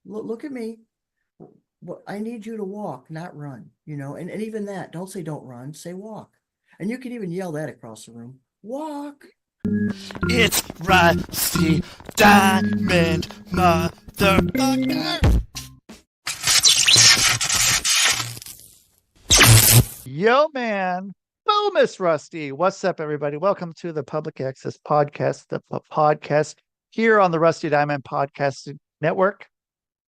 Look at me. I need you to walk, not run, and even that, don't say don't run, say walk. And you can even yell that across the room. Walk. It's Rusty Diamond, motherfucker. Yo, man. Boom, Miss Rusty. What's up, everybody? Welcome to the Public Access Podcast, the podcast here on the Rusty Diamond Podcast Network.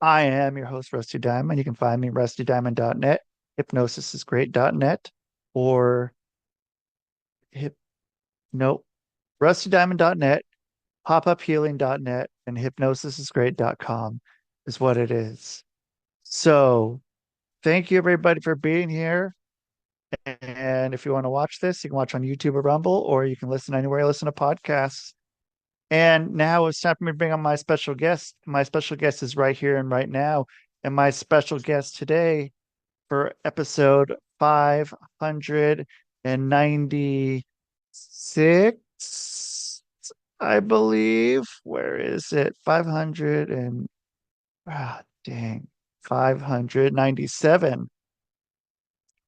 I am your host, Rusty Diamond. You can find me rustydiamond.net, hypnosisisgreat.net, or nope, rustydiamond.net, popuphealing.net, and hypnosisisgreat.com is what it is. So thank you, everybody, for being here. And if you want to watch this, you can watch on YouTube or Rumble, or you can listen anywhere you listen to podcasts. And now it's time for me to bring on my special guest. My special guest is right here and right now. And my special guest today for episode 596, I believe. Where is it? 500 and, dang, 597.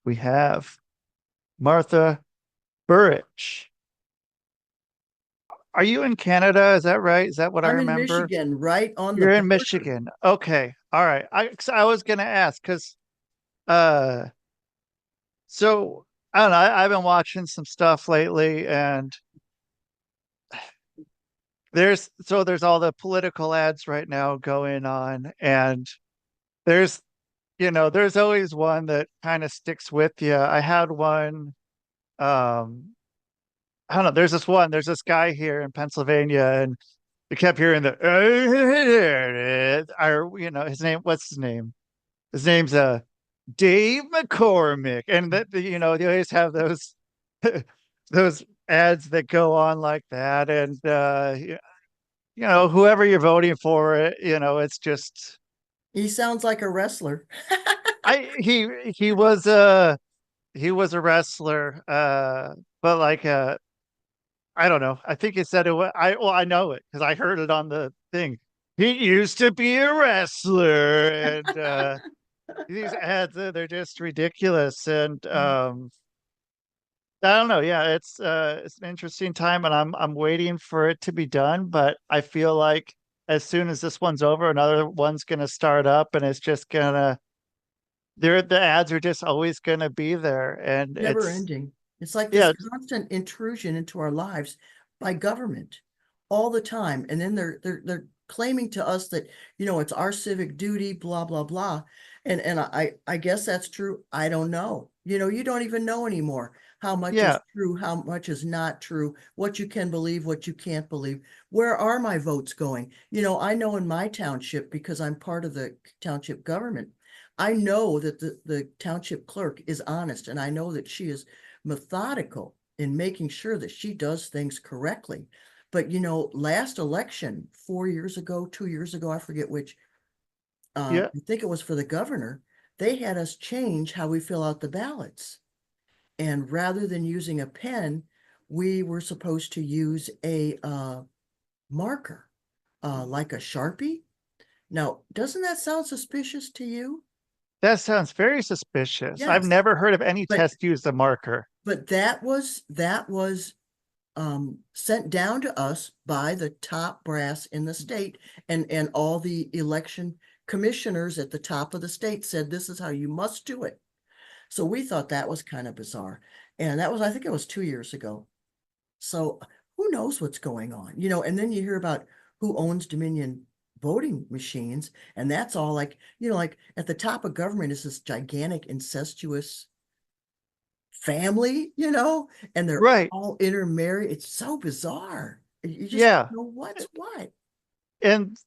We have Martha Burich. Are you in Canada? Is that right? Is that what I I'm in remember? Michigan, right on the You're in border. Michigan. Okay. All right. I was gonna ask because uh so I don't know, I've been watching some stuff lately, and there's all the political ads right now going on, and there's there's always one that kind of sticks with you. I had one, um I don't know, there's this guy here in Pennsylvania, and we kept hearing the or his name, what's his name? His name's Dave McCormick. And that, they always have those those ads that go on like that. And whoever you're voting for, it's just He sounds like a wrestler. I he was a wrestler, but like I don't know. I think he said it was, I know it because I heard it on the thing. He used to be a wrestler, and these ads, they're just ridiculous. And I don't know. Yeah, it's an interesting time, and I'm waiting for it to be done. But I feel like as soon as this one's over, another one's gonna start up, and it's just gonna the ads are just always gonna be there. And Never it's ending. It's like this yeah, constant intrusion into our lives by government all the time. And then they're claiming to us that, it's our civic duty, blah, blah, blah. And I guess that's true. I don't know. You don't even know anymore how much yeah, is true, how much is not true, what you can believe, what you can't believe. Where are my votes going? I know in my township, because I'm part of the township government, I know that the township clerk is honest, and I know that she is methodical in making sure that she does things correctly. But last election, 4 years ago, 2 years ago, I forget which, yeah. I think it was for the governor, they had us change how we fill out the ballots. And rather than using a pen, we were supposed to use a marker, like a Sharpie. Now, doesn't that sound suspicious to you? That sounds very suspicious. I've Yes. never heard of any But test use a marker. but that was sent down to us by the top brass in the state, and all the election commissioners at the top of the state said this is how you must do it. So we thought that was kind of bizarre, and that was, I think it was 2 years ago. So who knows what's going on, and then you hear about who owns Dominion voting machines, and that's all like, like at the top of government is this gigantic incestuous family, and they're Right. all intermarried. It's so bizarre. You just don't Yeah. know what's what. And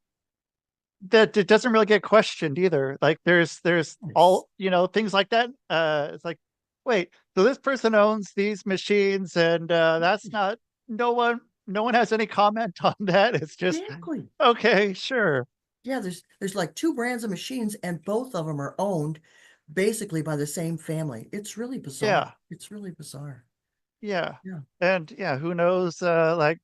that it doesn't really get questioned either. Like there's Yes. all, things like that. It's like, wait, so this person owns these machines, and that's not, no one no one has any comment on that. It's just Exactly. okay, sure. Yeah, there's like two brands of machines, and both of them are owned basically by the same family. It's really bizarre. Yeah. It's really bizarre. Yeah. Yeah. And yeah, who knows, like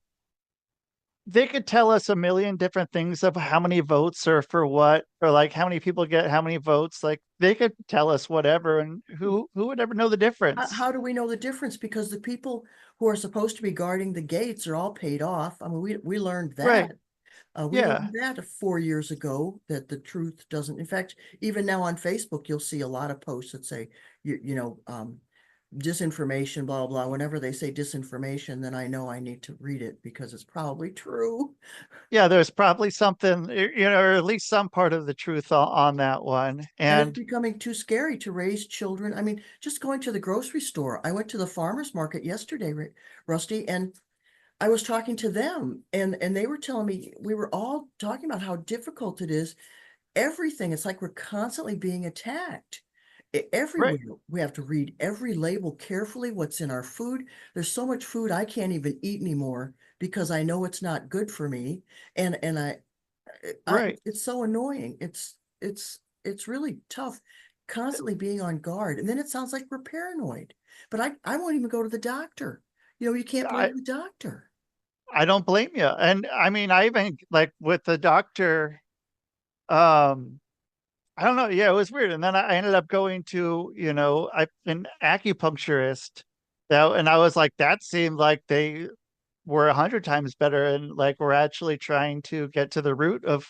they could tell us a million different things of how many votes are for what, or like how many people get how many votes. Like they could tell us whatever, and who would ever know the difference? How do we know the difference? Because the people who are supposed to be guarding the gates are all paid off. I mean, we learned Right. that. We Yeah. learned that 4 years ago, that the truth doesn't, in fact, even now on Facebook, you'll see a lot of posts that say, disinformation, blah, blah. Whenever they say disinformation, then I know I need to read it because it's probably true. Yeah, there's probably something, or at least some part of the truth on that one. And it's And becoming too scary to raise children. I mean, just going to the grocery store. I went to the farmer's market yesterday, Rusty, and I was talking to them, and they were telling me, we were all talking about how difficult it is. Everything, it's like we're constantly being attacked. right, Everywhere we have to read every label carefully, what's in our food. There's so much food I can't even eat anymore because I know it's not good for me. And I right. it's so annoying. It's really tough constantly being on guard. And then it sounds like we're paranoid. But I won't even go to the doctor. You can't I believe the doctor. I don't blame you. And I mean, I even like with the doctor, um, I don't know. Yeah, it was weird. And then I ended up going to, an acupuncturist. And I was like, that seemed like they were 100 times better, and like we're actually trying to get to the root of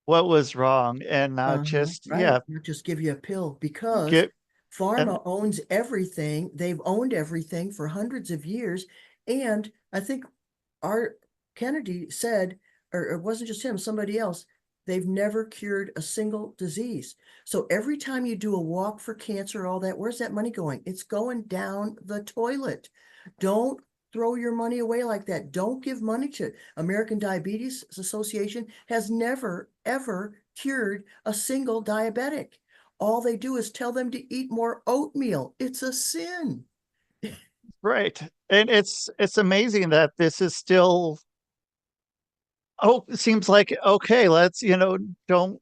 what was wrong, and not just, Right. yeah, Not just give you a pill because get and pharma owns everything. They've owned everything for hundreds of years. And I think our Kennedy said, or it wasn't just him, somebody else, they've never cured a single disease. So every time you do a walk for cancer, all that, where's that money going? It's going down the toilet. Don't throw your money away like that. Don't give money to American Diabetes Association has never, ever cured a single diabetic. All they do is tell them to eat more oatmeal. It's a sin. right. And it's amazing that this is still, oh, it seems like okay, let's, don't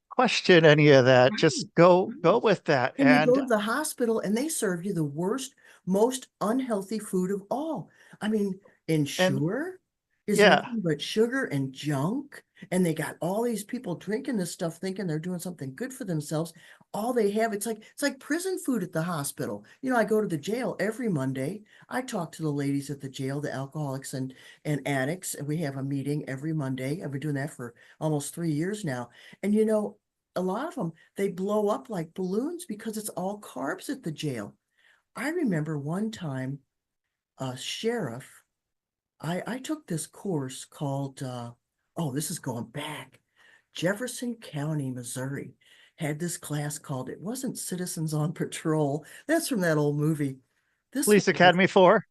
question any of that. Just Right. go with that. And you go And to the hospital and they serve you the worst, most unhealthy food of all. I mean, and Ensure is yeah. nothing but sugar and junk. And they got all these people drinking this stuff, thinking they're doing something good for themselves. All they have, it's like prison food at the hospital. I go to the jail every Monday. I talk to the ladies at the jail, the alcoholics and addicts, and we have a meeting every Monday. I've been doing that for almost 3 years now. And a lot of them, they blow up like balloons because it's all carbs at the jail. I remember one time a sheriff, I took this course called, oh, this is going back. Jefferson County, Missouri had this class called, it wasn't Citizens on Patrol. That's from that old movie. This Police one was, Academy 4.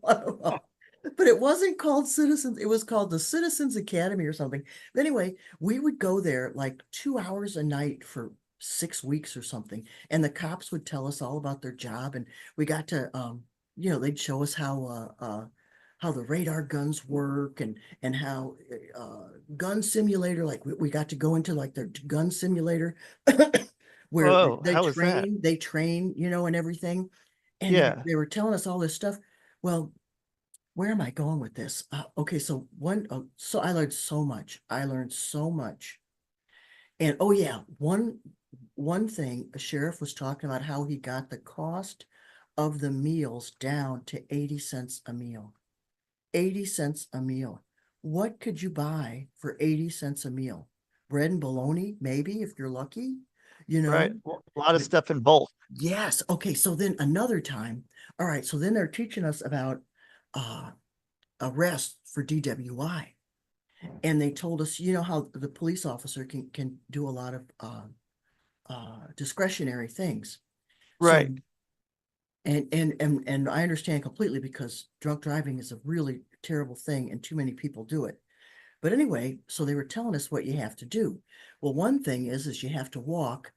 but it wasn't called Citizens. It was called the Citizens Academy or something. But anyway, we would go there like 2 hours a night for 6 weeks or something, and the cops would tell us all about their job, and we got to, they'd show us how the radar guns work and how gun simulator, like we got to go into like their gun simulator where Oh, they how was that? train, they train, and everything. And they, Yeah. they were telling us all this stuff. Well, where am I going with this? Okay, so I learned so much. I learned so much. And oh yeah, one thing, a sheriff was talking about how he got the cost of the meals down to 80 cents a meal. 80 cents a meal. What could you buy for 80 cents a meal? Bread and bologna, maybe if you're lucky, you Right. know? A lot of stuff in bulk. Yes. Okay. So then another time, all right. So then they're teaching us about uh, arrest for DWI. And they told us, how the police officer can do a lot of discretionary things. So, Right. and I understand completely because drunk driving is a really terrible thing and too many people do it. But anyway, so they were telling us what you have to do. Well, one thing is you have to walk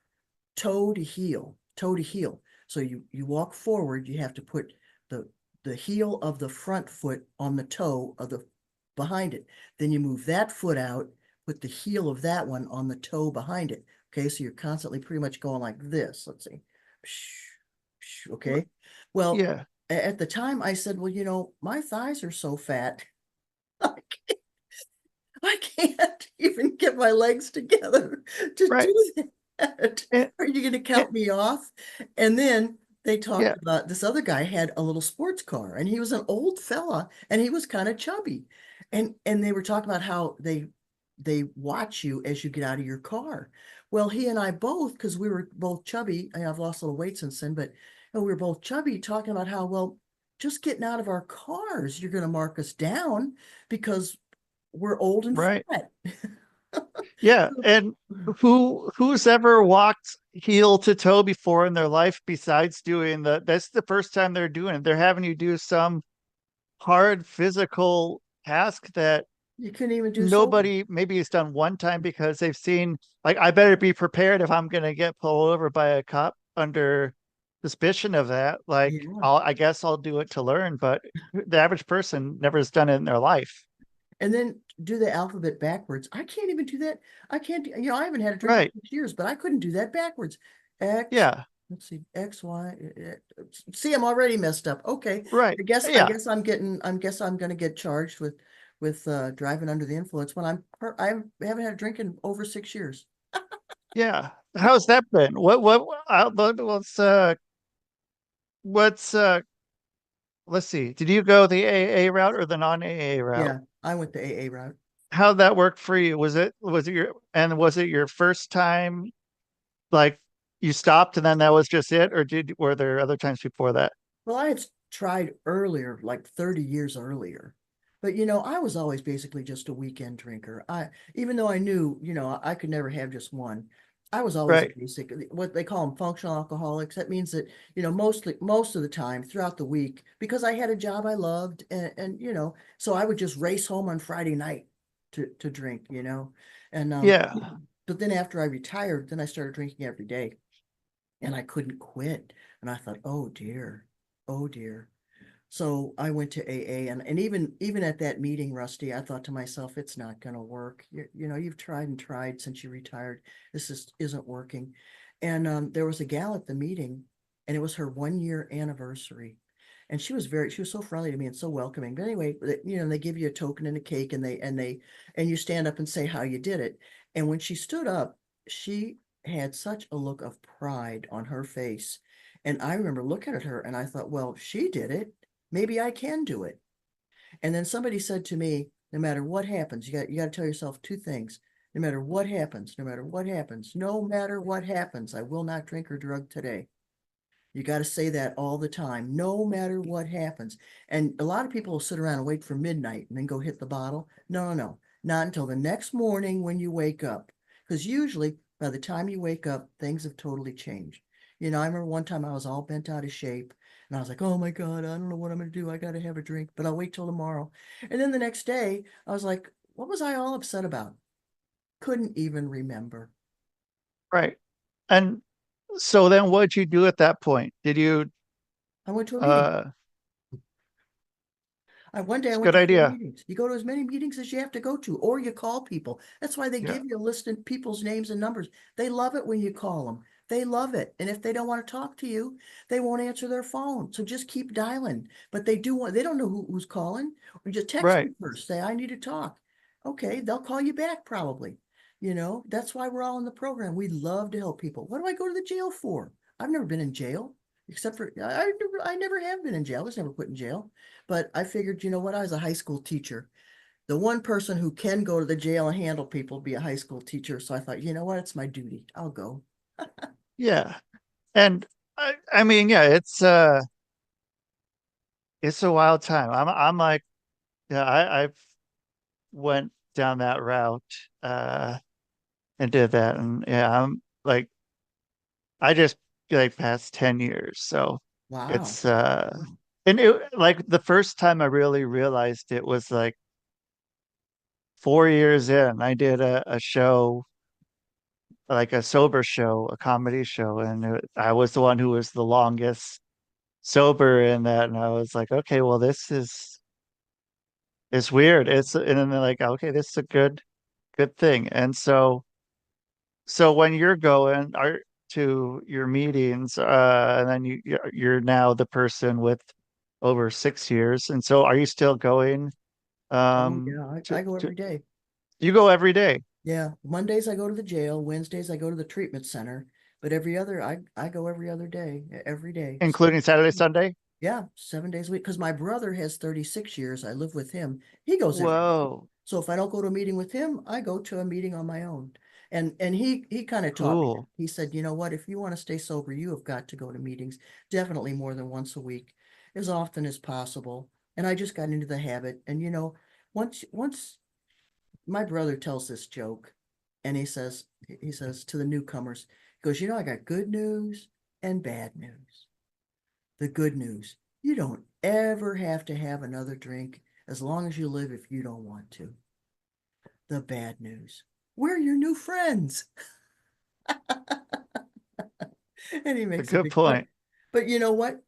toe to heel, toe to heel. So you walk forward, you have to put the the heel of the front foot on the toe of the behind it. Then you move that foot out, put the heel of that one on the toe behind it. Okay, so you're constantly pretty much going like this. Let's see. Okay. Well, Yeah. At the time I said, well, my thighs are so fat. I can't even get my legs together to Right. do that. And, Are you going to and count me off? And then they talked yeah, about this other guy had a little sports car and he was an old fella and he was kind of chubby. And they were talking about how they watch you as you get out of your car. Well, he and I both, because we were both chubby, and I've lost a little weight since then, but we were both chubby, talking about how, well, just getting out of our cars, you're going to mark us down because we're old and right. fat. Yeah. And who's ever walked heel to toe before in their life besides doing that's the first time they're doing it. They're having you do some hard physical task that You couldn't even do sober. nobody maybe has done one time because they've seen, like, I better be prepared if I'm going to get pulled over by a cop under suspicion of that. Like, Yeah. I guess I'll do it to learn, but the average person never has done it in their life. And then do the alphabet backwards. I can't even do that. I can't, I haven't had a drink in Right. 6 years, but I couldn't do that backwards. X, Yeah. let's see, X, Y. See, I'm already messed up. Okay. Right. I Yeah. guess I'm gonna get charged with driving under the influence when I haven't had a drink in over 6 years. Yeah. How's that been? What's let's see. Did you go the AA route or the non-AA route? Yeah, I went the AA route. How'd that work for you? Was it your first time, like, you stopped and then that was just it, or were there other times before that? Well, I had tried earlier, like 30 years earlier. But I was always basically just a weekend drinker. Even though I knew, I could never have just one. I was always a Right. basic, what they call them functional alcoholics. That means that, most of the time throughout the week, because I had a job I loved and so I would just race home on Friday night to drink. And Yeah. but then after I retired, then I started drinking every day and I couldn't quit. And I thought, oh dear, oh dear. So I went to AA and even at that meeting, Rusty, I thought to myself, it's not going to work. You've tried and tried since you retired. This isn't working. And there was a gal at the meeting, and it was her 1 year anniversary. And she was so friendly to me and so welcoming. But anyway, they give you a token and a cake, and you stand up and say how you did it. And when she stood up, she had such a look of pride on her face. And I remember looking at her and I thought, well, she did it. Maybe I can do it. And then somebody said to me, no matter what happens, you got to tell yourself two things. No matter what happens, no matter what happens, no matter what happens, I will not drink or drug today. You got to say that all the time, no matter what happens. And a lot of people will sit around and wait for midnight and then go hit the bottle. No, no, no, not until the next morning when you wake up. Because usually by the time you wake up, things have totally changed. I remember one time I was all bent out of shape and I was like, oh my God, I don't know what I'm going to do. I got to have a drink, but I'll wait till tomorrow. And then the next day, I was like, what was I all upset about? Couldn't even remember. Right. And so then what'd you do at that point? Did you I went to a meeting. uh One day I it's a went good to 4 idea. meetings. You go to as many meetings as you have to go to, or you call people. That's why they Yeah. give you a list of people's names and numbers. They love it when you call them. They love it. And if they don't want to talk to you, they won't answer their phone. So just keep dialing. But they don't know who's calling. Or just text Right. them first. Say, I need to talk. Okay, they'll call you back probably. That's why we're all in the program. We love to help people. What do I go to the jail for? I've never been in jail, except for I never have been in jail. I was never put in jail. But I figured, you know what? I was a high school teacher. The one person who can go to the jail and handle people be a high school teacher. So I thought, you know what? It's my duty. I'll go. Yeah. And I mean, yeah, it's a wild time. I'm like, yeah, I've went down that route uh and did that. And yeah, I'm like, I just like past 10 years. So Wow. it's and it, like, the first time I really realized it was like 4 years in. I did a show, like a sober show, a comedy show, and I was the one who was the longest sober in that, and I was like, okay, well, this is it's weird. And then they're like, okay, this is a good thing. And so when you're going to your meetings, and then you're now the person with over 6 years. And so are you still going Oh, yeah, I go to every day. you go every day, Yeah, Mondays I go to the jail, Wednesdays I go to the treatment center, but I go every other day, every day. including Saturday, Sunday? Yeah, 7 days a week. Because my brother has 36 years. I live with him. He goes every day. Whoa, So if I don't go to a meeting with him, I go to a meeting on my own. And he kind of taught me. cool. He said, you know what, if you want to stay sober, you have got to go to meetings, definitely more than once a week, as often as possible. And I just got into the habit. And once my brother tells this joke, and he says to the newcomers, he goes, I got good news and bad news. The good news, you don't ever have to have another drink as long as you live if you don't want to. The bad news, we're your new friends. And he A makes a good big fun. point. But you know what?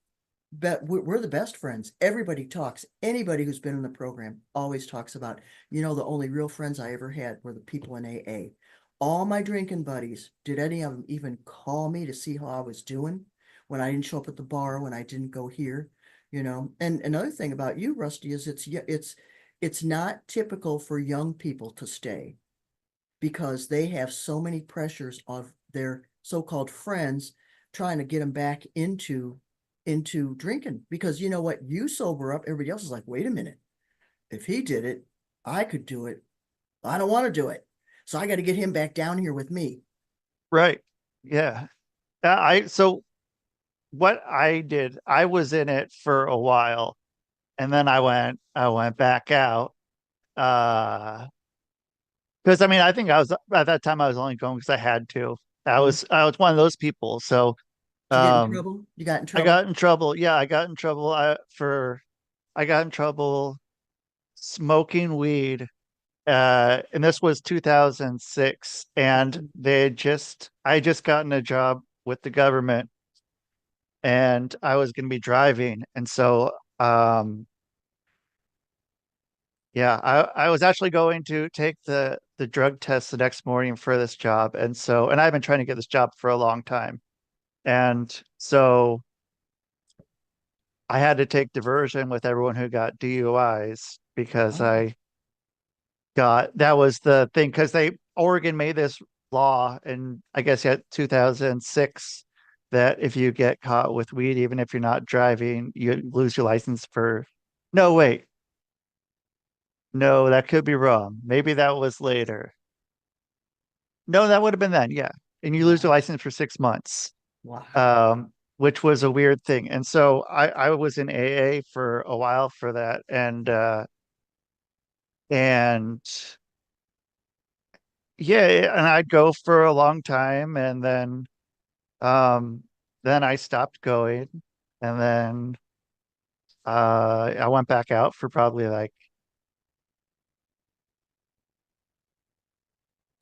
But we're the best friends. Everybody talks. Anybody who's been in the program always talks about, the only real friends I ever had were the people in AA. All my drinking buddies, did any of them even call me to see how I was doing when I didn't show up at the bar, when I didn't go here, And another thing about you, Rusty, is it's not typical for young people to stay because they have so many pressures of their so-called friends trying to get them back into drinking. Because you know what, you sober up, everybody else is like, wait a minute, if he did it, I could do it. I don't want to do it, so I got to get him back down here with me. Right. Yeah. So what I did, I was in it for a while and then I went back out. Because I mean, I think I was at that time I was only going because I had to. Mm. I was one of those people. So Did you get in um trouble? You got in I trouble? got in trouble. Yeah, I got in trouble I got in trouble smoking weed. And this was 2006, and Mhm. I had just gotten a job with the government, and I was going to be driving, and so yeah, I was actually going to take the drug test the next morning for this job, and I've been trying to get this job for a long time, and so I had to take diversion with everyone who got DUIs because Oh, that was the thing because Oregon made this law in I guess yeah 2006 that if you get caught with weed, even if you're not driving, you lose your license for. No, wait, no, that could be wrong. Maybe that was later. No, that would have been then, yeah. And you lose your wow. license for 6 months, Wow. which was a weird thing. And so I was in AA for a while for that, and yeah, and I'd go for a long time, and um, then I stopped going, and then I went back out for probably like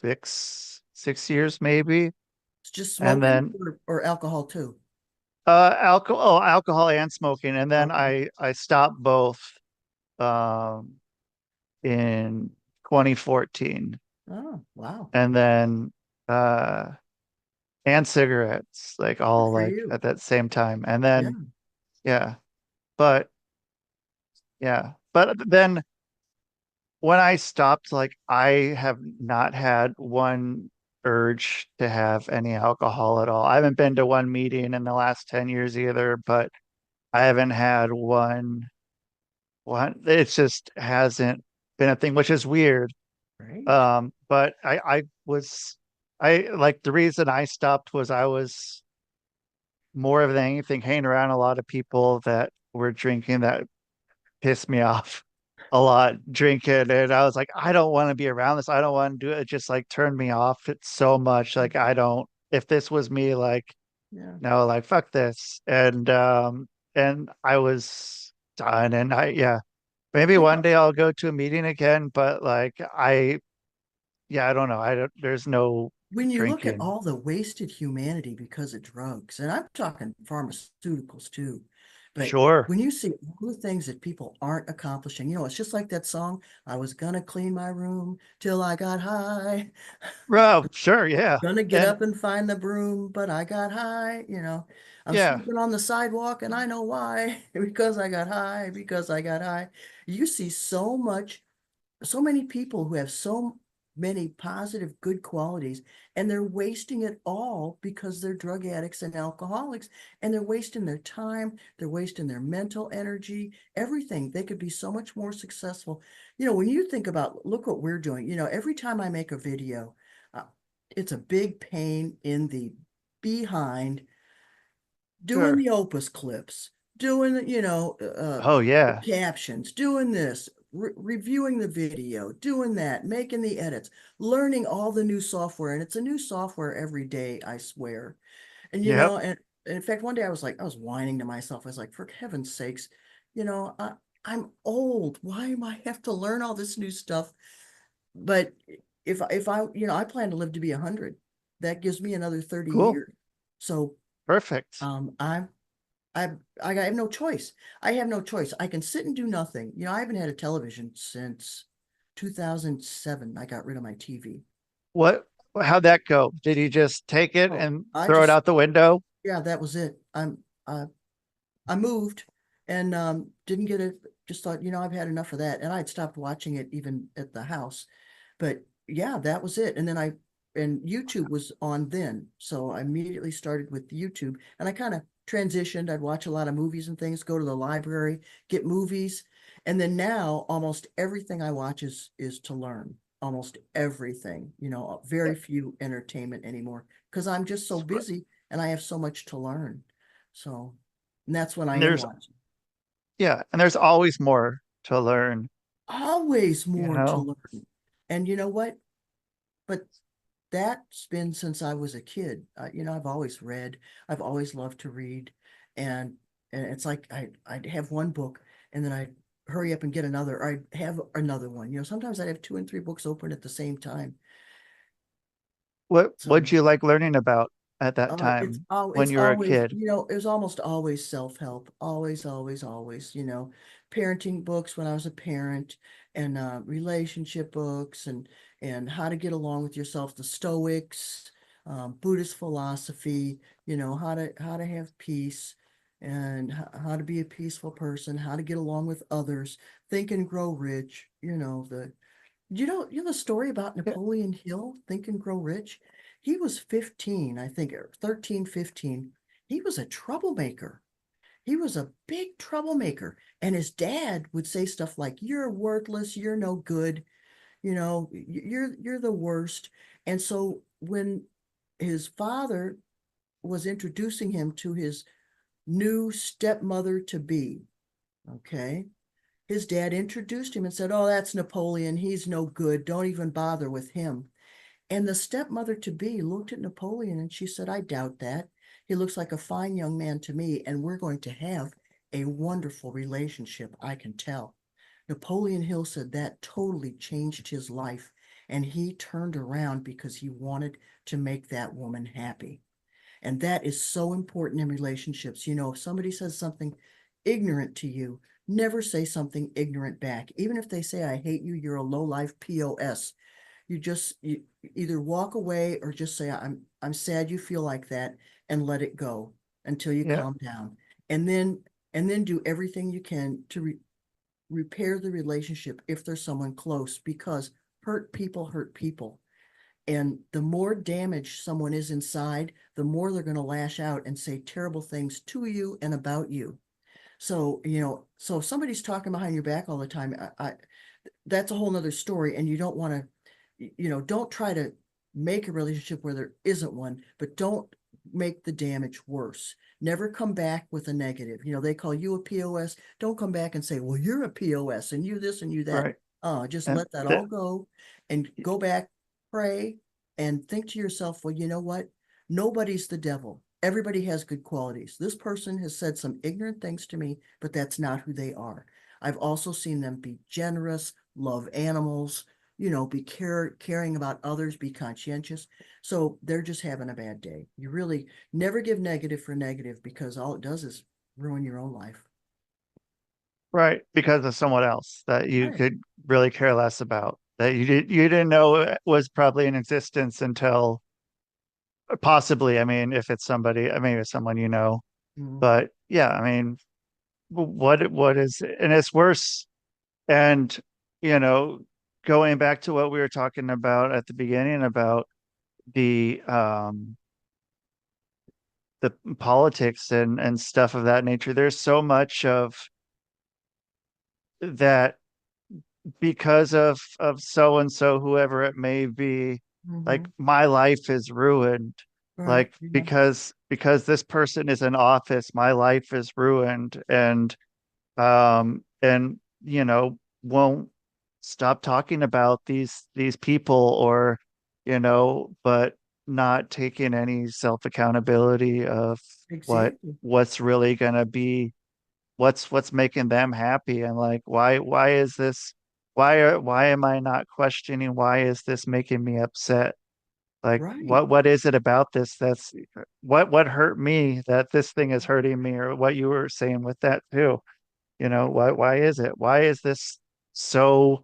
6 years maybe, It's just and smoking then or alcohol too. alcohol and smoking, and then Okay. I stopped both um in 2014, Oh, wow. and then uh and cigarettes like Good all for like you. at that same time, and Yeah. then yeah, but but then when I stopped, like I have not had one urge to have any alcohol at all. I haven't been to one meeting in the last 10 years either, but I haven't had one. It just hasn't been a thing, which is weird. Great. But I like the reason I stopped was I was more than anything hanging around a lot of people that were drinking that pissed me off a lot drinking, and I was like, I don't want to be around this. I don't want to do it. It just like turned me off it so much. Like I don't if this was me, like Yeah. no, like fuck this. And I was done. And I yeah, maybe You one know, day I'll go to a meeting again, but like I don't know. I don't there's no when you look at drinking. all the wasted humanity because of drugs, and I'm talking pharmaceuticals too, But Sure. when you see all the things that people aren't accomplishing, it's just like that song, I was gonna clean my room till I got high. Oh, sure. Yeah. Gonna get And up and find the broom, but I got high. I'm yeah, sleeping on the sidewalk and I know why, because I got high, because I got high. You see so many people who have so many positive, good qualities, and they're wasting it all because they're drug addicts and alcoholics, and they're wasting their time, they're wasting their mental energy, everything. They could be so much more successful. When you think about, look what we're doing, every time I make a video, uh, it's a big pain in the behind doing sure. the opus clips, doing, Oh, the yeah. captions, doing this, reviewing the video, doing that, making the edits, learning all the new software. And it's a new software every day, I swear. And, Yep. and in fact, one day I was whining to myself. I was like, for heaven's sakes, you know, I, I'm old. Why am I have to learn all this new stuff? But if I, I plan to live to be 100. That gives me another 30 Cool. years. So Perfect. I'm I I have no choice. I have no choice. I can sit and do nothing. I haven't had a television since 2007. I got rid of my TV. What, how'd that go? Did you just take it Oh, and I throw it just out the window? yeah, that was it. I I moved and didn't get it. Just thought, I've had enough of that, and I'd stopped watching it even at the house. But yeah, that was it. And YouTube was on then, so I immediately started with YouTube, and I kind of transitioned. I'd watch a lot of movies and things, go to the library, get movies, and then now almost everything I watch is to learn. Almost everything, very few entertainment anymore because I'm just so busy and I have so much to learn. So, and that's when I And am there's, watching. yeah, and there's always more to learn, Always you more to know? learn. And you know what? But that's been since I was a kid. I've always read. I've always loved to read, and and it's like I'd have one book, and then I'd hurry up and get another, or I'd have another one. Sometimes I'd have two and three books open at the same time. What'd So you like learning about at that It's time when it's you were a always, kid? it was almost always self-help, always, always, always, parenting books when I was a parent, and relationship books, and how to get along with yourself, the Stoics, Buddhist philosophy, how to have peace, and how to be a peaceful person, how to get along with others, think and grow rich, the story about Yeah. Napoleon Hill, Think and Grow Rich? He was 15, I think, or 13, 15. He was a troublemaker. He was a big troublemaker. And his dad would say stuff like, "You're worthless, you're no good, you're the worst." And so when his father was introducing him to his new stepmother to be, okay, his dad introduced him and said, "Oh, that's Napoleon. He's no good. Don't even bother with him." And the stepmother to be looked at Napoleon and she said, "I doubt that. He looks like a fine young man to me, and we're going to have a wonderful relationship, I can tell." Napoleon Hill said that totally changed his life, and he turned around because he wanted to make that woman happy. And that is so important in relationships. If somebody says something ignorant to you, never say something ignorant back. Even if they say, "I hate you, you're a low life POS." You either walk away or just say, I'm sad you feel like that, and let it go until you Yeah. calm down. And then do everything you can to repair the relationship if there's someone close, because hurt people hurt people. And the more damage someone is inside, the more they're going to lash out and say terrible things to you and about you. So, so if somebody's talking behind your back all the time, that's a whole nother story. And you don't want to, don't try to make a relationship where there isn't one, but don't make the damage worse. Never come back with a negative. They call you a POS. Don't come back and say, "Well, you're a POS and you this and you that." Right. Just And let that that, all go and go back, pray, and think to yourself, well, you know what? Nobody's the devil. Everybody has good qualities. This person has said some ignorant things to me, but that's not who they are. I've also seen them be generous, love animals, be caring about others, be conscientious. So they're just having a bad day. You really never give negative for negative, because all it does is ruin your own life. Right. Because of someone else that you Right. could really care less about, that you didn't know was probably in existence until possibly, I mean, if it's somebody, I mean, it's someone you know. Mhm. But yeah, I mean, what is, and it's worse. And, you know, going back to what we were talking about at the beginning about the the politics and stuff of that nature, there's so much of that because of so and so, whoever it may be, like Mhm. my life is ruined. Right. Like Yeah. because this person is in office, my life is ruined. And you know, won't stop talking about these people, or but not taking any self accountability of what Exactly. what's really going to be, what's making them happy. And like, why is this, why am I not questioning, why is this making me upset? Like, Right. what is it about this that's, what hurt me that this thing is hurting me? Or what you were saying with that too, why is it, why is this so,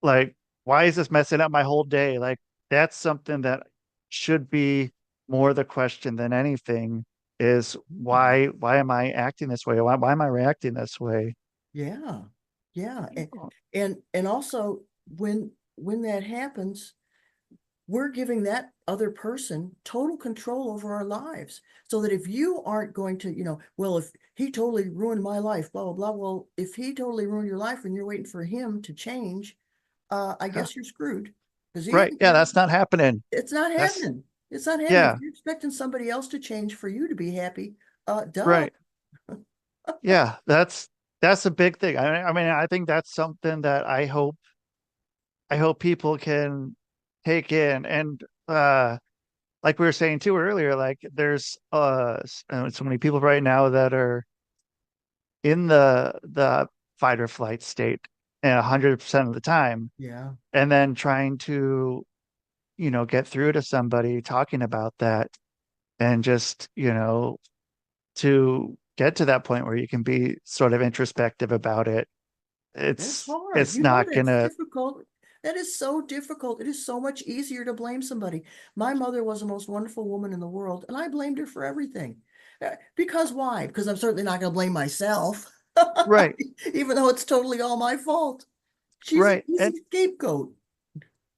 like, why is this messing up my whole day? Like, that's something that should be more the question than anything, is Mhm. why am I acting this way? Why am I reacting this way? Yeah. Yeah. And also when that happens, we're giving that other person total control over our lives. So that if you aren't going to, well, if he totally ruined my life, blah, blah, blah. Well, if he totally ruined your life and you're waiting for him to change, I Yeah. guess you're screwed. Because he Right. ain't Yeah, gonna, that's not happening. it's not That's happening. It's not happening. If yeah, you're expecting somebody else to change for you to be happy, duh. right. Yeah, that's a big thing. I mean, I think that's something that I hope people can take in. And like we were saying too earlier, like there's so many people right now that are in the fight or flight state, and 100% of the time, Yeah. and then trying to get through to somebody talking about that, and just to get to that point where you can be sort of introspective about it. That's it's hard. it's You know not that's gonna. difficult. That is so difficult. It is so much easier to blame somebody. My mother was the most wonderful woman in the world, and I blamed her for everything. Because why? Because I'm certainly not going to blame myself, Right, even though it's totally all my fault. She's an right. And easy scapegoat.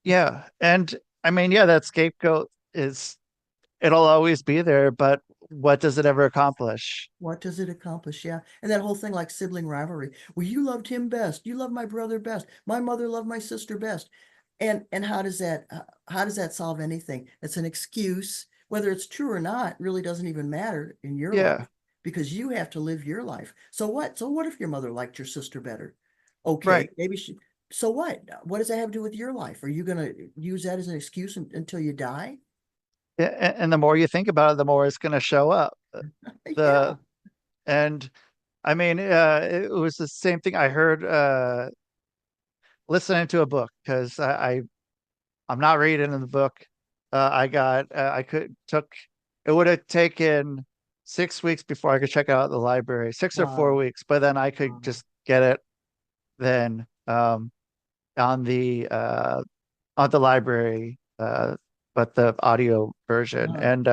yeah, and I mean, yeah, that scapegoat is, it'll always be there, but what does it ever accomplish? What does it accomplish? Yeah. And that whole thing like sibling rivalry. Well, you loved him best. You loved my brother best. My mother loved my sister best. And how does that solve anything? It's an excuse. Whether it's true or not really doesn't even matter in your Yeah, life because you have to live your life. So what? So what if your mother liked your sister better? Okay, right. maybe she, so what? What does that have to do with your life? Are you going to use that as an excuse until you die? And the more you think about it, the more it's going to show up. The Yeah. and I mean, it was the same thing I heard listening to a book, because I'm not reading in the book. I could took it would have taken 6 weeks before I could check it out at the library, 6 or 4 Wow. weeks, but then I could Wow. just get it then, on the library, but the audio version. Wow. And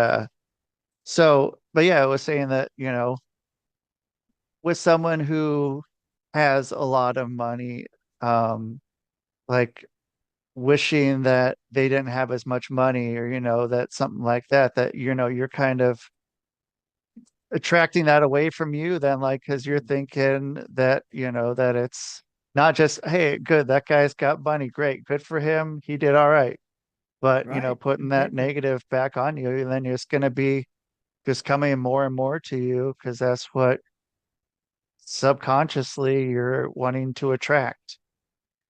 but yeah, I was saying that, with someone who has a lot of money, like wishing that they didn't have as much money, or that something like that, that you're kind of attracting that away from you then, like, because you're thinking that that it's not just, hey, good, that guy's got money, great, good for him, he did all right. But Right. putting that Exactly. negative back on you, and then it's going to be just coming more and more to you, because that's what subconsciously you're wanting to attract,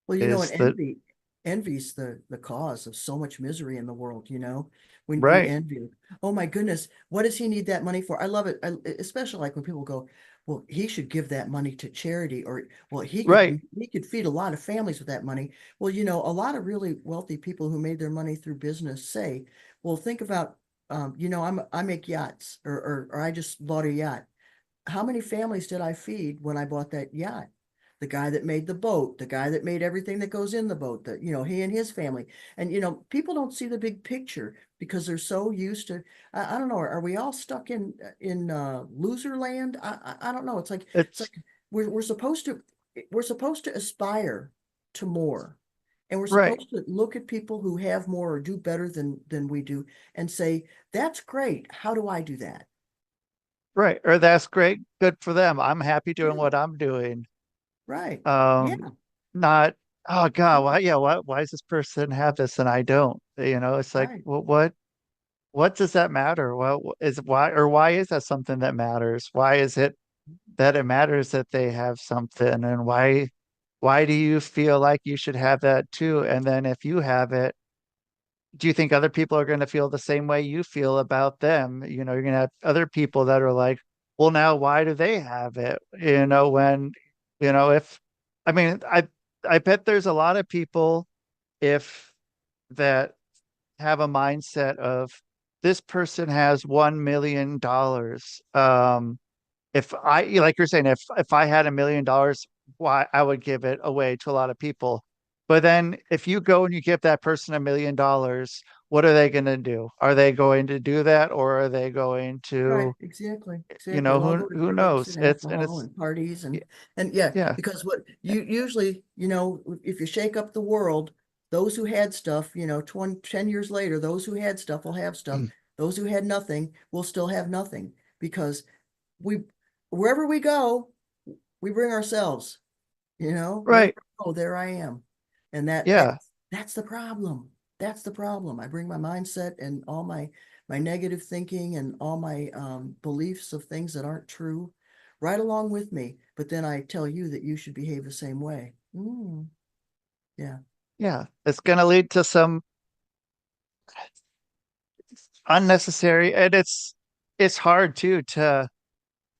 Well, and is the envy's the cause of so much misery in the world, when you right. envy. Oh my goodness, what does he need that money for? I love it. Especially like when people go, well, he should give that money to charity, or well, Right. he could feed a lot of families with that money. Well, a lot of really wealthy people who made their money through business say, well, think about, I make yachts, or I just bought a yacht. How many families did I feed when I bought that yacht? the guy that made the boat, the guy that made everything that goes in the boat, that, he and his family. And, people don't see the big picture because they're so used to, I don't know, are we all stuck in loser land? I don't know. It's like It's we're supposed to aspire to more. And we're right. supposed to look at people who have more or do better than we do and say, that's great. How do I do that? Right. Or that's great. Good for them. I'm happy doing Yeah, what I'm doing. right. Yeah, Um, Not, oh God, why does this person have this and I don't? It's like, right, well, what does that matter? Well, why is that something that matters? Why is it that it matters that they have something? And why do you feel like you should have that too? And then if you have it, do you think other people are going to feel the same way you feel about them? You're going to have other people that are like, well, now why do they have it? When, if, I mean, I bet there's a lot of people if that have a mindset of this person has $1 million. If I, like you're saying, if I had $1 million, why I would give it away to a lot of people. But then if you go and you give that person $1 million, what are they going to do? Are they going to do that, or are they going right. to, Exactly. Exactly. We'll all go to who drugs knows? and alcohol It's and parties and yeah, yeah. because what you usually, if you shake up the world, those who had stuff, 20, 10 years later, those who had stuff will have stuff. Those who had nothing will still have nothing because we, wherever we go, we bring ourselves. Wherever Right. I go, there I am. And that that Yeah. that's the problem. That's the problem. I bring my mindset and all my negative thinking and all my beliefs of things that aren't true right along with me. But then I tell you that you should behave the same way. Yeah. Yeah. It's going to lead to some unnecessary, and it's hard too to,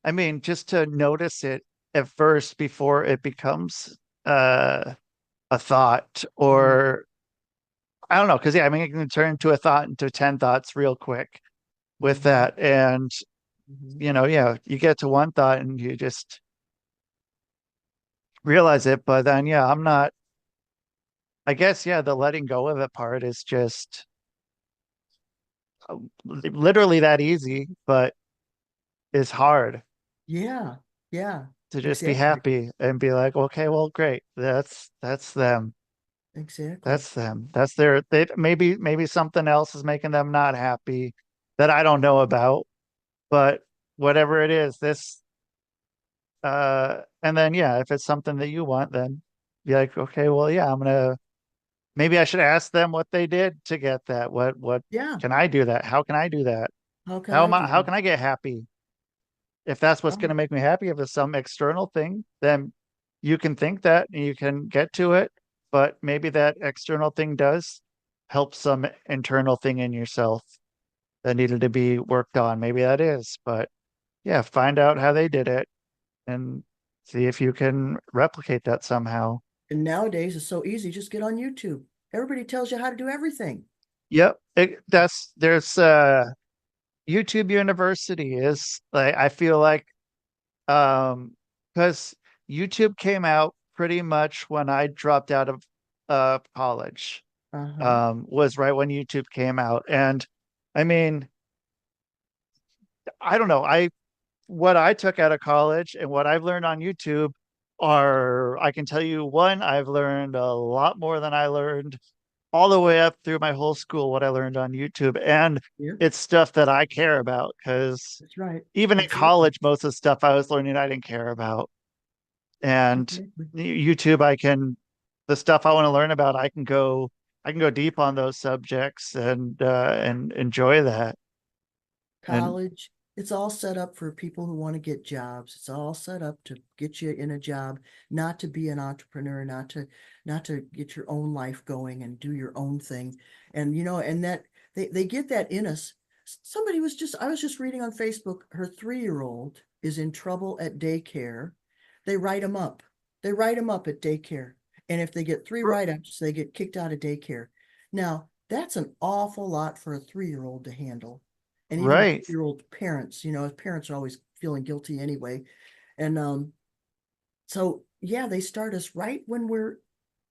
I mean, just to notice it at first before it becomes uh, a thought, Mhm. or I don't know, because yeah, I mean, it can turn into a thought into 10 thoughts real quick with Mhm. that. And, Mhm. yeah, you get to one thought and you just realize it. But then, yeah, I'm not, I guess, yeah, the letting go of it part is just literally that easy, but it's hard Yeah. Yeah. to just be Exactly. happy and be like, okay, well, great. That's them. Exactly. That's them. That's maybe something else is making them not happy that I don't know about, but whatever it is, and then yeah, if it's something that you want, then be like, okay, well, yeah, maybe I should ask them what they did to get that. What Yeah. can I do that? How can I do that? How can I do How that? can I get happy? If that's what's going Right. to make me happy, if it's some external thing, then you can think that and you can get to it. But maybe that external thing does help some internal thing in yourself that needed to be worked on. Maybe that is. But yeah, find out how they did it and see if you can replicate that somehow. And nowadays it's so easy. Just get on YouTube. Everybody tells you how to do everything. Yep. There's YouTube University is like, I feel like, because YouTube came out pretty much when I dropped out of college. Uh-huh. Was right when YouTube came out. And I mean, I don't know. What I took out of college and what I've learned on YouTube are, I can tell you, one, I've learned a lot more than I learned all the way up through my whole school, what I learned on YouTube. And Yeah, it's stuff that I care about because that's right. even in Exactly. college, most of the stuff I was learning, I didn't care about. And Exactly. YouTube, the stuff I want to learn about, I can go deep on those subjects and enjoy that. And College, it's all set up for people who want to get jobs. It's all set up to get you in a job, not to be an entrepreneur, not to get your own life going and do your own thing. And and that they get that in us. I was just reading on Facebook, her 3-year-old is in trouble at daycare. They write them up. They write them up at daycare. And if they get three write-ups, they get kicked out of daycare. Now, that's an awful lot for a 3-year-old to handle. And even right. 3-year-old parents, parents are always feeling guilty anyway. And so, yeah, they start us right when we're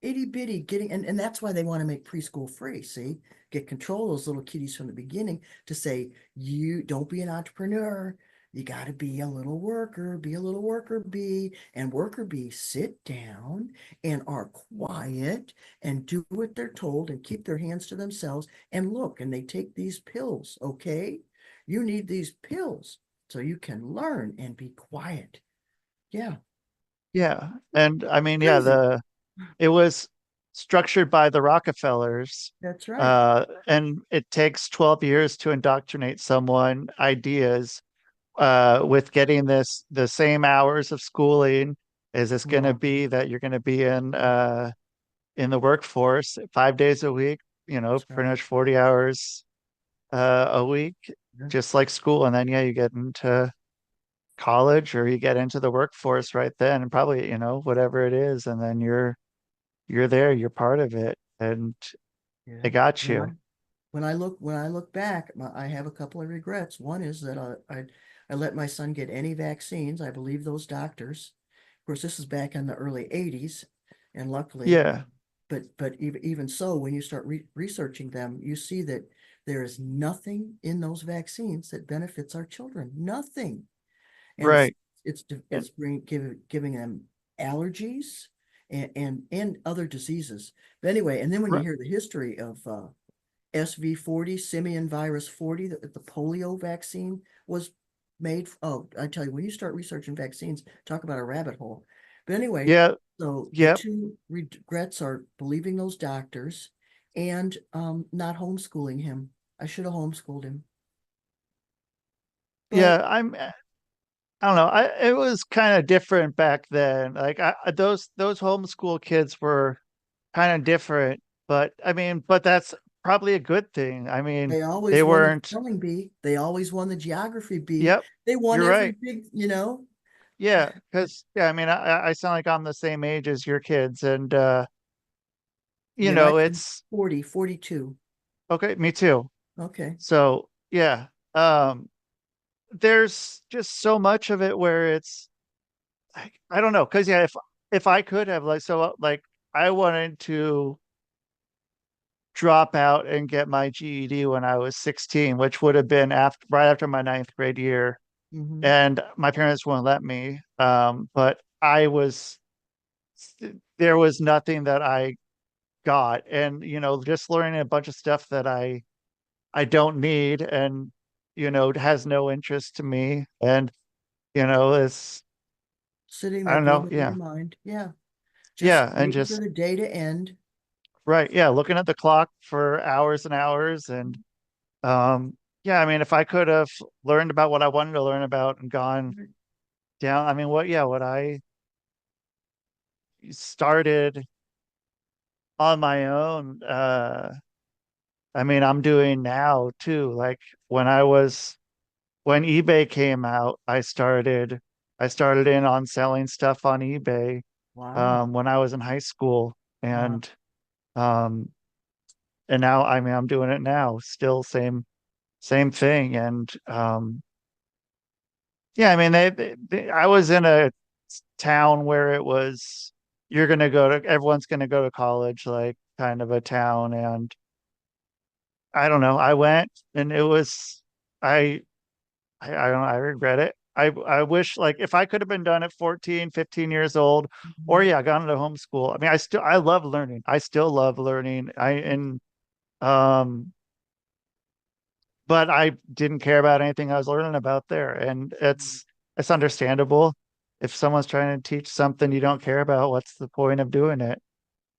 itty bitty getting, and that's why they want to make preschool free. See, get control of those little kiddies from the beginning to say, you don't be an entrepreneur. You got to be a little worker, be a little worker bee, and worker bees sit down and are quiet and do what they're told and keep their hands to themselves and look, and they take these pills. Okay. You need these pills so you can learn and be quiet. Yeah. Yeah. And I mean, yeah, Crazy. it was structured by the Rockefellers. That's right. And it takes 12 years to indoctrinate someone ideas with getting the same hours of schooling. Is this going to Oh, be that you're going to be in the workforce 5 days a week, that's pretty right. much 40 hours a week, Yeah. just like school. And then, yeah, you get into college or you get into the workforce right then and probably, whatever it is. And then you're there, you're part of it. And Yeah. it got When I you. when I look back, I have a couple of regrets. One is that I let my son get any vaccines. I believe those doctors. Of course, this is back in the early '80s, and luckily, Yeah. but even so, when you start researching them, you see that there is nothing in those vaccines that benefits our children. Nothing. And Right. And it's giving them allergies and other diseases. But anyway, and then when you right. hear the history of SV40, simian virus 40, the polio vaccine was made. Oh, I tell you, when you start researching vaccines, talk about a rabbit hole. But anyway, Yeah. so the Yep. two regrets are believing those doctors and not homeschooling him. I should have homeschooled him. But Yeah. I don't know. It was kind of different back then. Like those homeschool kids were kind of different, but I mean, but that's probably a good thing. I mean, they they always won the weren't. spelling bee. They always won the geography bee. Yep. They won You're every right. big, you know. Yeah, because yeah, I mean, I sound like I'm the same age as your kids, and Yeah, my son's it's 40, 42. okay. Me too. Okay. So yeah, um, there's just so much of it where it's I don't know, because yeah, if I could have like I wanted to drop out and get my GED when I was 16, which would have been after right after my ninth grade year, Hmm. and my parents wouldn't let me. But there was nothing that I got, and just learning a bunch of stuff that I don't need, and it has no interest to me, and it's Sitting I there don't know, grubbing in yeah, your mind. Yeah. Just yeah, and waiting for just the day to end. right, yeah, looking at the clock for hours and hours, and yeah, I mean, if I could have learned about what I wanted to learn about and gone down, I mean, what I started on my own, I mean, I'm doing now too. Like when I was when eBay came out, I started in on selling stuff on eBay Wow. when I was in high school, Wow. um and now I mean I'm doing it now, still same thing, and yeah, I mean I was in a town where it was everyone's gonna go to college, like kind of a town, and I don't know, I went and it was I I don't know. I regret it. I wish like if I could have been done at 14, 15 years old, or Mhm. yeah, gone to homeschool. I mean, I love learning. I still love learning. Um, but I didn't care about anything I was learning about there. And it's understandable. If someone's trying to teach something you don't care about, what's the point of doing it?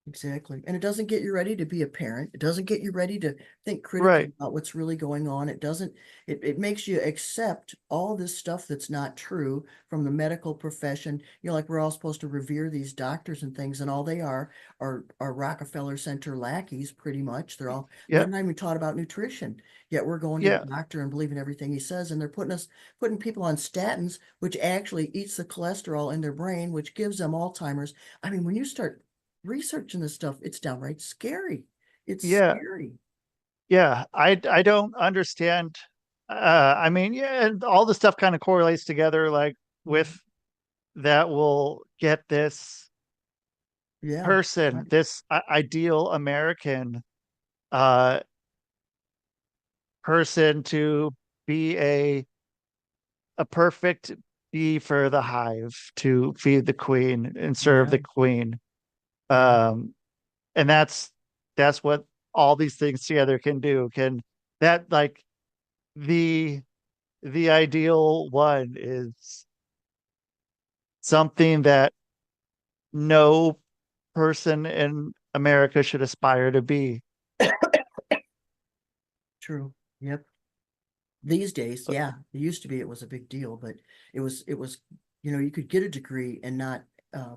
Exactly. And it doesn't get you ready to be a parent. It doesn't get you ready to think critically Right. about what's really going on. It doesn't, it makes you accept all this stuff that's not true from the medical profession. Like we're all supposed to revere these doctors and things, and all they are Rockefeller Center lackeys, pretty much. They're Yeah. not even taught about nutrition. Yet we're going to the Yeah. doctor and believing everything he says, and they're putting people on statins, which actually eats the cholesterol in their brain, which gives them Alzheimer's. I mean, when you start researching this stuff, it's downright scary. It's Yeah. scary. Yeah. I don't understand. I mean, yeah, and all the stuff kind of correlates together, like with Mhm. that will get this. Yeah. person, Right. this ideal American uh person to be a perfect bee for the hive, to feed the queen and serve Yeah. the queen. Yeah. Um, and that's what all these things together can do. Can that like the the ideal one is something that no person in America should aspire to be. True. Yep. These days, yeah, it used to be it was a big deal, but it was, you could get a degree and not uh,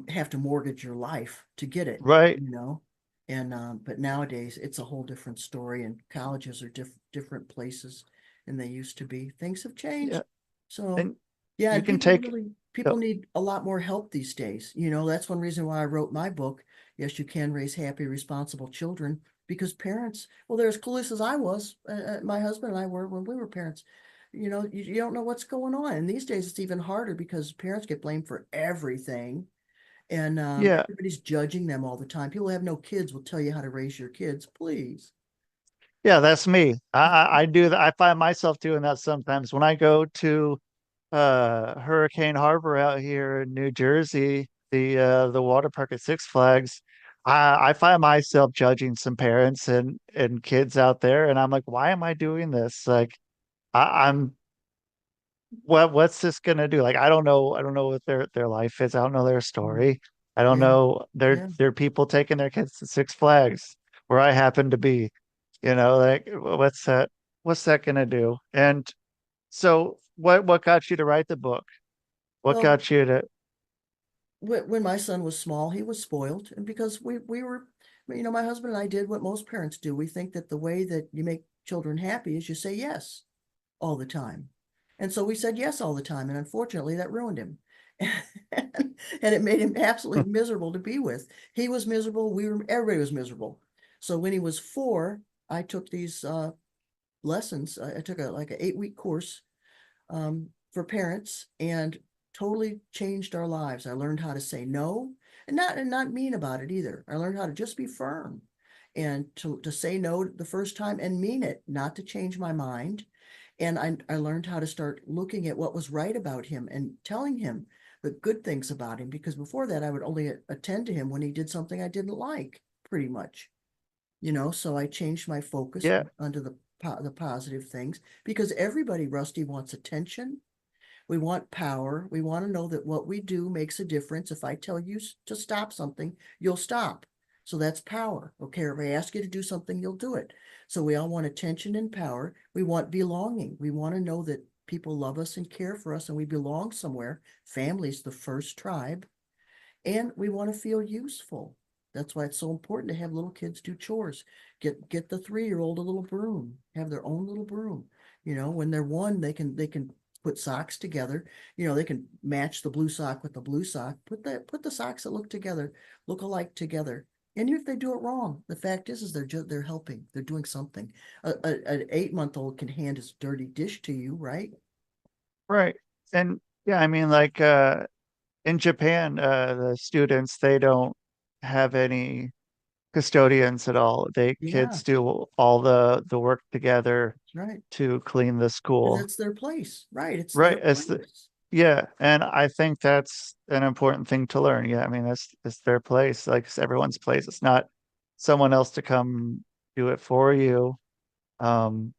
have to mortgage your life to get it, Right. you know? And but nowadays it's a whole different story, and colleges are different places than they used to be. Things have Yeah. changed. So And yeah, you and can take people need a lot more help these days. That's one reason why I wrote my book. Yes, you can raise happy, responsible children, because parents, well, they're as clueless as I was. My husband and I were when we were parents. You don't know what's going on. And these days it's even harder because parents get blamed for everything, and yeah. everybody's judging them all the time. People who have no kids will tell you how to raise your kids. Please. Yeah, that's me. I do that. I find myself doing that sometimes when I go to Hurricane Harbor out here in New Jersey, the water park at Six Flags. I find myself judging some parents and kids out there, and I'm like, why am I doing this? Like, I'm what's this gonna do? Like, I don't know what their life is. I don't know their Mm, story. I don't yeah, know. yeah. They're people taking their kids to Six Flags where I happen to be. Like what's that gonna do? And so what got you to write the book? What Well, got you to when my son was small, he was spoiled, and because we were, my husband and I did what most parents do. We think that the way that you make children happy is you say yes all the time. And so we said yes all the time. And unfortunately, that ruined him. And it made him absolutely miserable to be with. He was miserable. Everybody was miserable. So when he was 4, I took these lessons. I took like an 8-week course for parents, and totally changed our lives. I learned how to say no, and not mean about it either. I learned how to just be firm, and to say no the first time and mean it, not to change my mind. And I learned how to start looking at what was right about him and telling him the good things about him, because before that I would only attend to him when he did something I didn't like, pretty much. So I changed my focus yeah, onto the positive things, because everybody, Rusty, wants attention. We want power. We want to know that what we do makes a difference. If I tell you to stop something, you'll stop. So that's power. Okay. If I ask you to do something, you'll do it. So we all want attention and power. We want belonging. We want to know that people love us and care for us and we belong somewhere. Family's the first tribe. And we want to feel useful. That's why it's so important to have little kids do chores. Get the 3-year-old a little broom, have their own little broom. When they're 1, they can put socks together. They can match the blue sock with the blue sock. Put the socks that look alike together. And even if they do it wrong, the fact is they're helping. They're doing something. An 8-month-old can hand his dirty dish to you, right? right. And yeah, I mean like in Japan, the students they don't have any custodians at all. They Yeah, kids do all the work together that's right. to clean the Because school. it's their place, right? It's Right. their It's the place. Yeah, and I think that's an important thing to learn. Yeah, I mean that's it's their place, like it's everyone's place. It's not someone else to come do it for you. Um,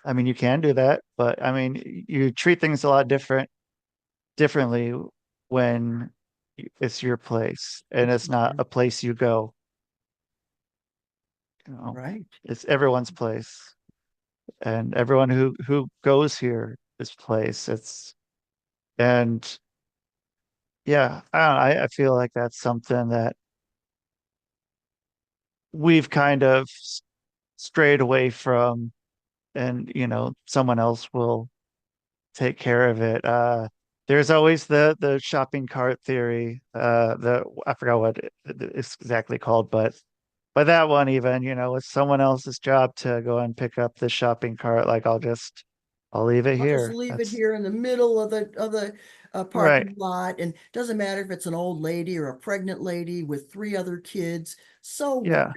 I mean you can do that, but I mean you treat things a lot differently when it's your place and That's it's for not sure. a place you go. Right. It's everyone's place, and everyone who goes here is place. It's and yeah, I don't know, I feel like that's something that we've kind of strayed away from, and someone else will take care of it. There's always the shopping cart theory. The I forgot what it's exactly called, but that one even, it's someone else's job to go and pick up the shopping cart. Like I'll leave it I'll just here. leave it That's here in the middle of the right. parking lot, and doesn't matter if it's an old lady or a pregnant lady with three other kids. So what? Yeah.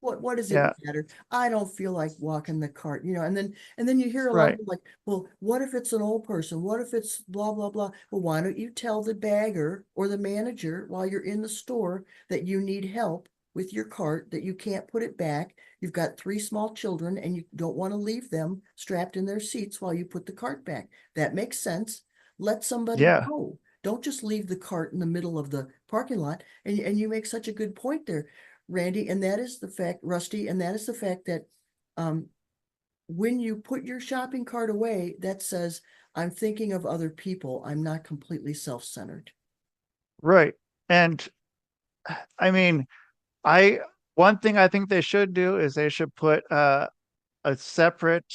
What does it Yeah. matter? I don't feel like walking the cart, and then you hear a lot Right. of like, well, what if it's an old person? What if it's blah blah blah? Well, why don't you tell the bagger or the manager while you're in the store that you need help with your cart, that you can't put it back? You've got three small children and you don't want to leave them strapped in their seats while you put the cart back. That makes sense. Let somebody Yeah. go. Don't just leave the cart in the middle of the parking lot. And you make such a good point there, Randy. And that is the fact, Rusty, and that is the fact that um, when you put your shopping cart away, that says, I'm thinking of other people. I'm not completely self-centered. Right. And I mean, I one thing I think they should do is they should put a separate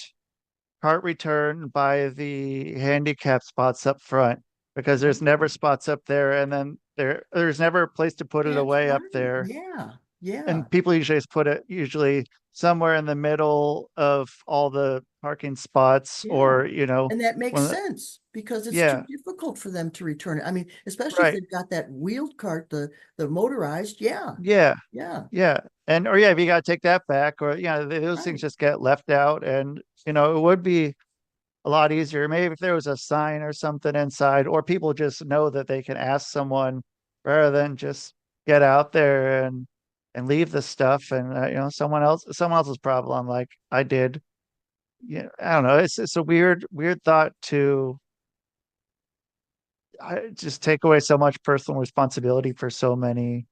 cart return by the handicap spots up front, because there's never spots up there, and then there's never a place to put it That's away up right. there. Yeah. Yeah. And people usually just put it usually somewhere in the middle of all the parking spots, Yeah. or And that makes when sense because it's too yeah, difficult for them to return it. I mean, especially if right. they've got that wheeled cart, the motorized. Yeah. Yeah. Yeah. Yeah. And or yeah, if you got to take that back, or those things Right. just get left out. And it would be a lot easier. Maybe if there was a sign or something inside, or people just know that they can ask someone rather than just get out there and leave the stuff, and someone else's problem, like I did. Yeah, I don't know. It's a weird thought to just take away so much personal responsibility for so many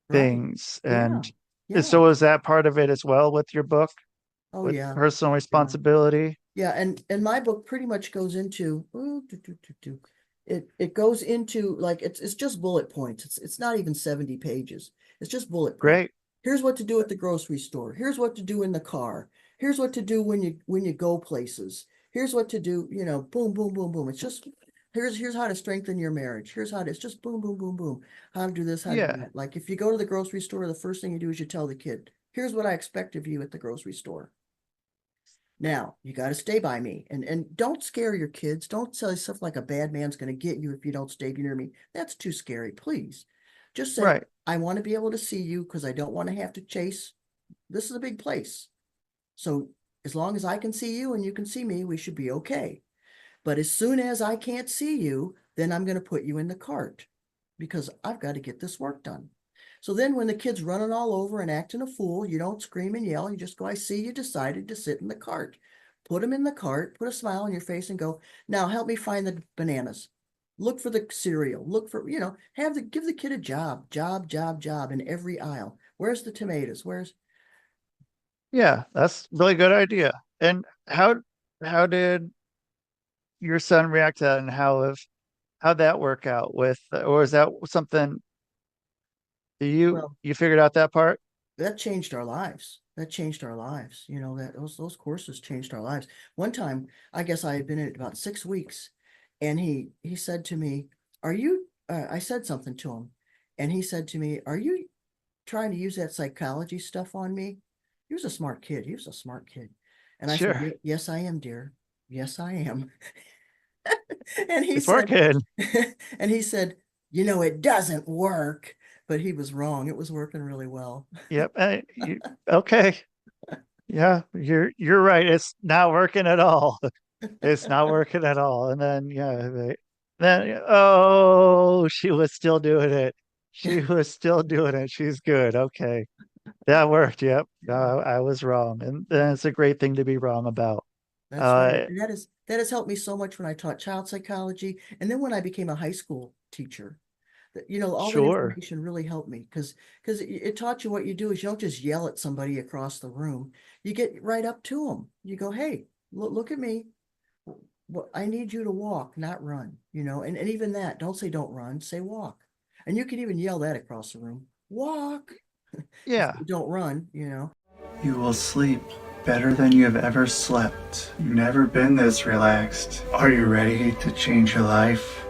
Right. things. Yeah. And Yeah. so is that part of it as well with your book, Oh, with yeah. personal Yeah. responsibility? Yeah, and my book pretty much goes into it goes into like it's just bullet points. It's not even 70 pages. It's just bullet points. Great. Here's what to do at the grocery store. Here's what to do in the car. Here's what to do when you go places. Here's what to do, boom, boom, boom, boom. It's just here's how to strengthen your marriage. Here's how to it's just boom, boom, boom, boom. How to do this, how to do Yeah. that. Like if you go to the grocery store, the first thing you do is you tell the kid, here's what I expect of you at the grocery store. Now, you got to stay by me, and don't scare your kids. Don't say stuff like a bad man's going to get you if you don't stay near me. That's too scary. Please just say, Right. I want to be able to see you because I don't want to have to chase. This is a big place. So as long as I can see you and you can see me, we should be okay. But as soon as I can't see you, then I'm going to put you in the cart because I've got to get this work done. So then when the kid's running all over and acting a fool, you don't scream and yell. You just go, I see you decided to sit in the cart. Put them in the cart, put a smile on your face and go, now help me find the bananas. Look for the cereal. Look for, give the kid a job in every aisle. Where's the tomatoes? Where's Yeah, that's a really good idea. And how did your son react to that, and how'd that work out with, or is that something well, you figured out that part? that changed our lives. That changed our lives. That those courses changed our lives. One time, I guess I had been in it about 6 weeks, and he said to me, "Are you?" I said something to him, and he said to me, "Are you trying to use that psychology stuff on me?" He was a smart kid. He was a smart kid, and I said, Sure. Yes, I am, dear. Yes, I am." And he It's said, working. and he said, it doesn't work. But he was wrong. It was working really well. Yep. Okay. Yeah, you're right. It's not working at all. It's not working at all. And then then oh, she was still doing it. She was still doing it. She's good. Okay. That worked. Yep. I was wrong. And it's a great thing to be wrong about. That's right. Uh And that has helped me so much when I taught child psychology. And then when I became a high school teacher, all that sure. information really helped me because it taught you what you do is you don't just yell at somebody across the room. You get right up to them. You go, hey, look at me. What I need you to walk, not run, and even that, don't say don't run, say walk. And you can even yell that across the room. Walk. Yeah. Don't run. You will sleep better than you have ever slept. You've never been this relaxed. Are you ready to change your life?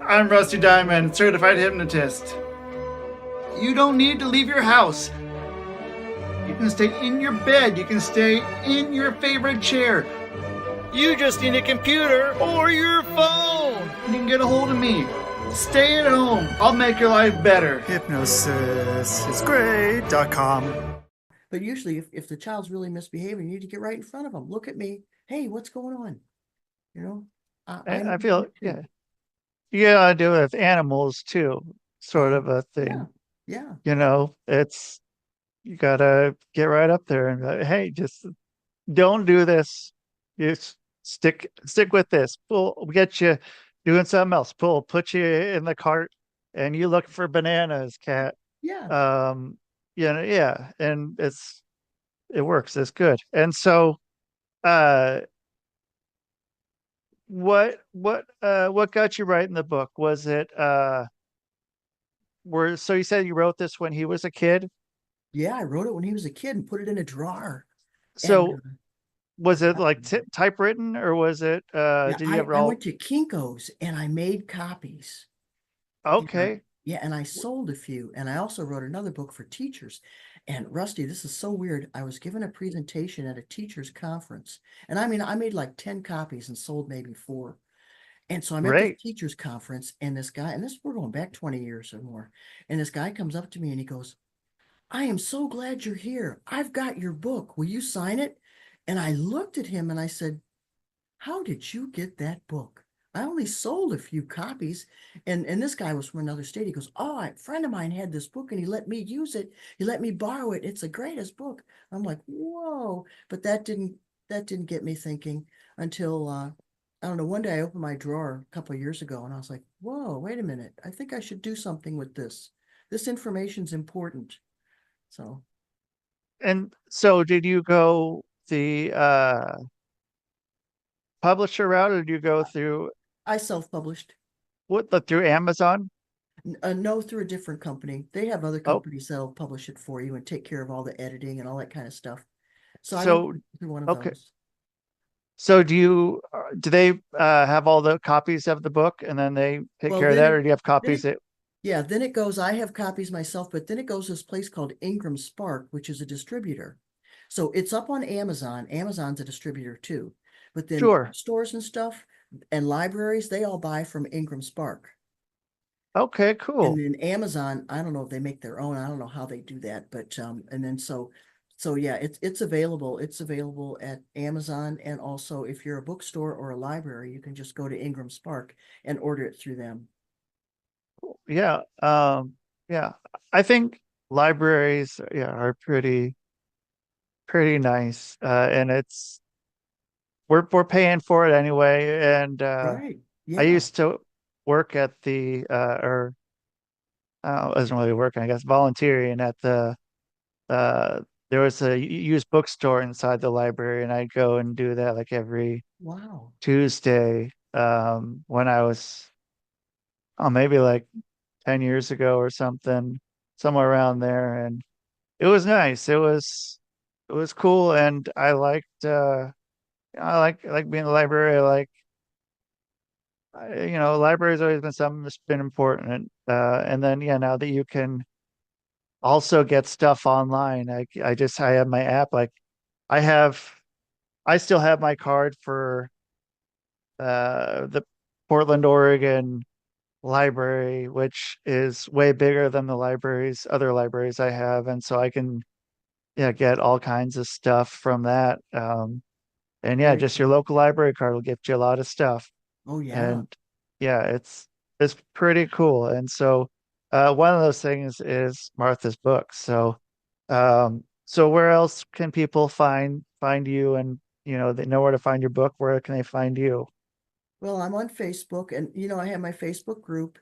I'm Rusty Diamond, certified hypnotist. You don't need to leave your house. You can stay in your bed. You can stay in your favorite chair. You just need a computer or your phone. You can get a hold of me. Stay at home. I'll make your life better. hypnosisisgreat.com. But usually if the child's really misbehaving, you need to get right in front of them. Look at me. Hey, what's going on? You know, I feel, yeah, you gotta do it with animals too, sort of a Yeah. thing. Yeah. You know, you gotta get right up there and hey, just don't do this. Just stick with this. We'll get you doing something else. Put you in the cart and you look for bananas, cat. Yeah. Yeah, and it works. It's good. And so uh what got you writing the book? Was it so you said you wrote this when he was a kid? Yeah. I wrote it when he was a kid and put it in a drawer. And So was it like typewritten or was it yeah, did you ever I all went to Kinko's and I made copies. okay? Yeah, and I sold a few. And I also wrote another book for teachers. And Rusty, this is so weird. I was given a presentation at a teachers conference. And I mean, I made like 10 copies and sold maybe 4. And so I'm at this Great. teachers conference, and this guy, and this we're going back 20 years or more. And this guy comes up to me and he goes, I am so glad you're here. I've got your book. Will you sign it? And I looked at him and I said, how did you get that book? I only sold a few copies. And this guy was from another state. He goes, oh, a friend of mine had this book and he let me use it. He let me borrow it. It's the greatest book. I'm like, whoa. But that didn't get me thinking until I don't know, one day I opened my drawer a couple of years ago and I was like, whoa, wait a minute. I think I should do something with this. This information's important. So And so did you go the publisher route or did you go through I self-published. through Amazon? No, through a different company. They have other Oh, companies that'll publish it for you and take care of all the editing and all that kind of stuff. So I went so through one of okay. those. So do they have all the copies of the book and then they take Well, care of then that, or it, do you have then copies it, that yeah, then it goes, I have copies myself, but then it goes to this place called Ingram Spark, which is a distributor. So it's up on Amazon. Amazon's a distributor too. But then sure. stores and stuff and libraries, they all buy from Ingram Spark. Okay, And cool. then Amazon, I don't know if they make their own. I don't know how they do that, but and then so yeah, it's available. It's available at Amazon, and also if you're a bookstore or a library, you can just go to Ingram Spark and order it through them. Yeah. Yeah. I think libraries, yeah, are pretty nice. And we're paying for it anyway. And Right. I Yeah. used to work at the or I wasn't really working, I guess, volunteering at uh there was a used bookstore inside the library, and I'd go and do that like every Wow. Tuesday when I was maybe like 10 years ago or something, somewhere around there. And it was nice. It was cool. And I like being in the library. Library's always been something that's been important. And then, yeah, now that you can also get stuff online, I have my app. Like I have, I still have my card for the Portland, Oregon library, which is way bigger than the other libraries I have. And so I can, yeah, get all kinds of stuff from that. And yeah, Very just your cool. local library card will get you a lot of stuff. Oh yeah. And yeah, it's pretty cool. And so one of those things is Martha's book. So where else can people find you, and they know where to find your book? Where can they find you? Well, I'm on Facebook, and I have my Facebook group,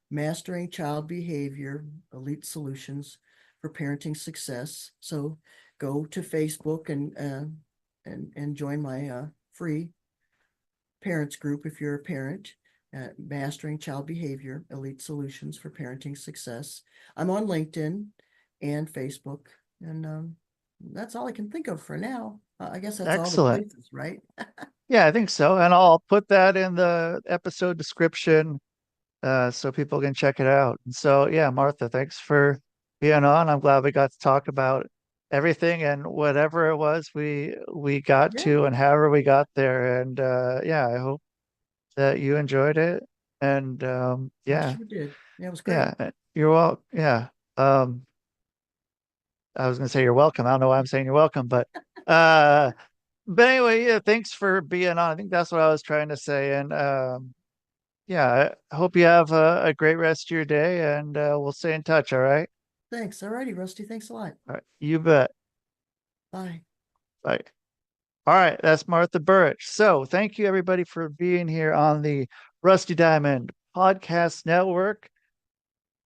Mastering Child Behavior, Elite Solutions for Parenting Success. So go to Facebook and join my free parents group if you're a parent. Mastering Child Behavior, Elite Solutions for Parenting Success. I'm on LinkedIn and Facebook, and that's all I can think of for now. I guess that's all the Excellent. places, right? Yeah, I think so. And I'll put that in the episode description so people can check it out. And so, yeah, Martha, thanks for being on. I'm glad we got to talk about everything and whatever it was we got Yeah. to and however we got there. And yeah, I hope that you enjoyed it. And I yeah, sure did. Yeah, it was great. yeah, you're welcome. Yeah. I was gonna say you're welcome. I don't know why I'm saying you're welcome, uh but anyway, yeah, thanks for being on. I think that's what I was trying to say. And yeah, I hope you have a great rest of your day, and we'll stay in touch. All right. Thanks. All righty, Rusty. Thanks a lot. All right. You bet. Bye. Bye. All right, that's Martha Burich. So thank you everybody for being here on the Rusty Diamond Podcast Network.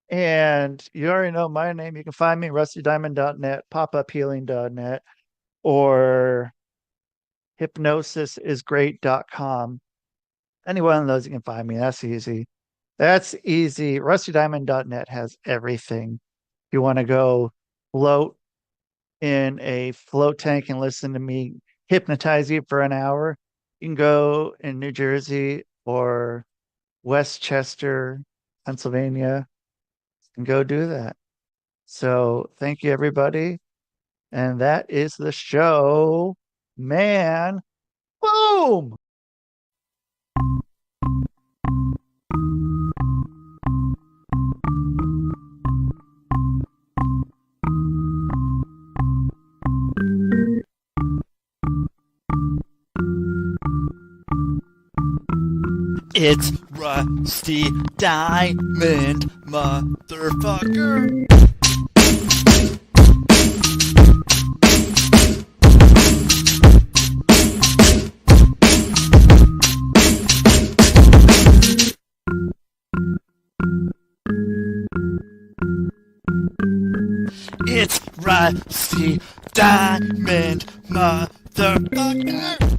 And you already know my name. You can find me rustydiamond.net, popuphealing.net, or hypnosisisgreat.com. Any one of those you can find me. That's easy. That's easy. Rustydiamond.net has everything. If you want to go float in a float tank and listen to me hypnotize you for an hour, you can go in New Jersey or Westchester, Pennsylvania, and go do that. So thank you, everybody. And that is the show, man. Boom. It's Rusty Diamond, motherfucker. It's Rusty Diamond, motherfucker.